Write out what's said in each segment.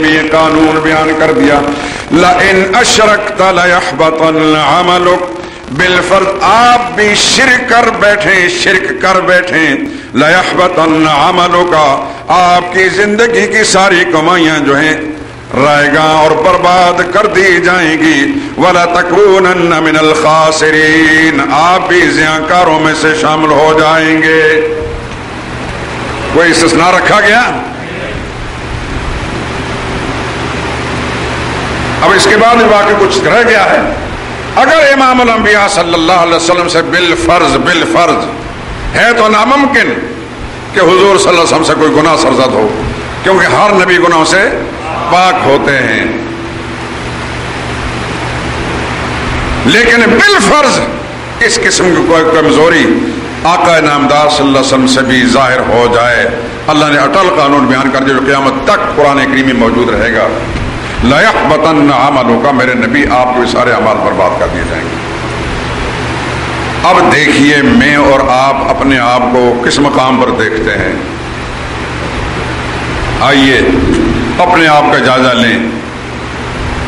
یہ قانون بیان کر دیا لئن اشرکت لیحبطن عملک بالفرض، آپ بھی شرک کر بیٹھیں لیحبطن عملک، آپ کی زندگی کی ساری کمائیاں جو ہیں رائے گاں اور برباد کر دی جائیں گی، وَلَتَكُونَنَّ مِنَ الْخَاسِرِينَ، آپ بھی زیانکاروں میں سے شامل ہو جائیں گے۔ کوئی استثناء رکھا گیا؟ اب اس کے بعد واقعی کچھ رہ گیا ہے۔ اگر امام الانبیاء صلی اللہ علیہ وسلم سے بالفرض ہے تو ناممکن کہ حضور صلی اللہ علیہ وسلم سے کوئی گناہ سرزد ہو، کیونکہ ہر نبی گناہوں سے پاک ہوتے ہیں، لیکن بالفرض اس قسم کی کوئی کمزوری آقا نامدار صلی اللہ علیہ وسلم سے بھی ظاہر ہو جائے، اللہ نے اٹل قانون بیان کر دیا جو قیامت تک قرآن کریم میں موجود رہے گا، لَيَحْبَطَنَّ عَمَلُكَ، میرے نبی آپ کے سارے اعمال برباد کر دیے جائیں گے۔ اب دیکھیے میں اور آپ اپنے آپ کو کس مقام پر دیکھتے ہیں، آئیے اپنے آپ کا جائزہ لیں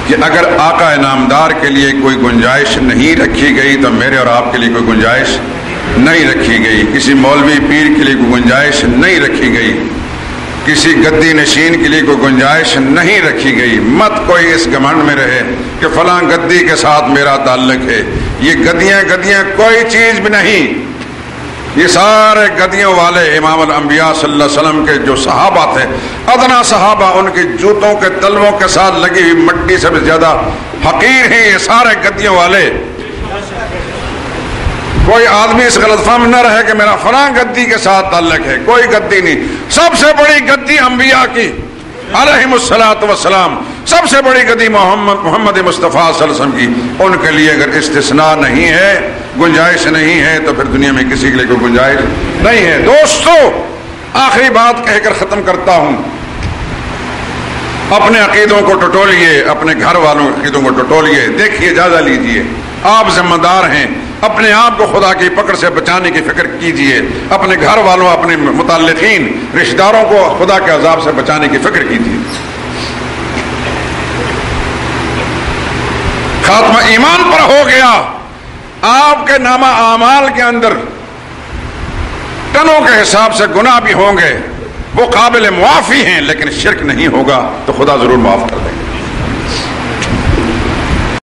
کہ اگر آقا انعامدار کے لیے کوئی گنجائش نہیں رکھی گئی تو میرے اور آپ کے لیے کوئی گنجائش نہیں رکھی گئی، کسی مولوی پیر کے لیے کوئی گنجائش نہیں رکھی گئی، کسی گدی نشین کے لیے کوئی گنجائش نہیں رکھی گئی۔ مت کوئی اس گھمنڈ میں رہے کہ فلاں گدی کے ساتھ میرا تعلق ہے، یہ گدیاں کوئی چیز بھی نہیں، یہ سارے گدیوں والے امام الانبیاء صلی اللہ علیہ وسلم کے جو صحابہ تھے، ادنا صحابہ، ان کے جوتوں کے تلووں کے ساتھ لگی ہوئی مٹی سے بھی زیادہ حقیر ہیں یہ سارے گدیوں والے۔ کوئی آدمی اس غلط فہم نہ رہے کہ میرا فلاں گدی کے ساتھ تعلق ہے، کوئی گدی نہیں، سب سے بڑی گدی انبیاء کی علیہم الصلوۃ والسلام، سب سے بڑی گدی محمد مصطفیٰ صلی اللہ علیہ وسلم کی، ان کے لیے اگر استثناء نہیں ہے، گنجائش نہیں ہے، تو پھر دنیا میں کسی کے لیے کوئی گنجائش نہیں ہے۔ دوستو آخری بات کہہ کر ختم کرتا ہوں، اپنے عقیدوں کو ٹٹولیے، اپنے گھر والوں کے عقیدوں کو ٹٹولیے، دیکھیے جائزہ لیجئے، آپ ذمہ دار ہیں، اپنے آپ کو خدا کی پکڑ سے بچانے کی فکر کیجئے، اپنے گھر والوں، اپنے متعلقین رشتہ داروں کو خدا کے عذاب سے بچانے کی فکر کیجئے۔ خاتمہ ایمان پر ہو گیا، آپ کے نامہ اعمال کے اندر ٹنوں کے حساب سے گناہ بھی ہوں گے، وہ قابل معافی ہیں، لیکن شرک نہیں ہوگا تو خدا ضرور معاف کرتا ہے۔